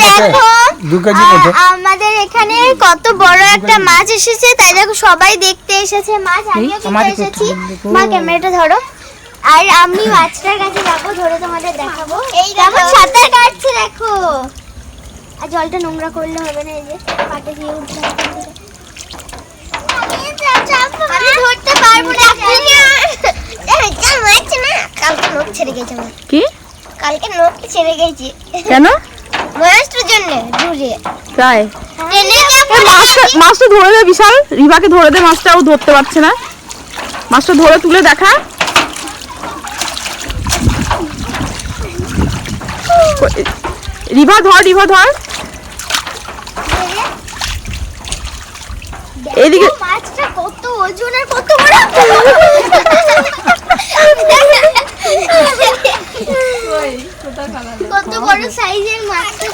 দেখো আমাদের এখানে কত বড় একটা মাছ এসেছে, তাই দেখো সবাই দেখতে এসেছে মাছ। আমিও দেখতে এসেছি। মা ক্যামেরাটা ধরো, আর আমি মাছটার কাছে যাবো, ধরে তোমাদের দেখাবো। এই কেমন সাঁতার কাটছে দেখো। আর জলটা নোংরা করলে হবে না, এই যে পাটে দিয়ে উঠছে। আমি ধরতে পারবো না। কালকে নখ ছেড়ে গেছে আমার। কি? কালকে নখ ছেড়ে গেছে। কেন? মাছটার জন্য দূরে। তাই? মাছটা ধরে দে বিশাল, রিভাকে ধরে দে মাছটা, ও ধরতে পারছে না। মাছটা ধরে তুলে দেখা। রিভা ধর, রিভা ধর। এদিকে মাছটা কত ওজন আর কত বড়। কত বড় সাইজের মাছটা।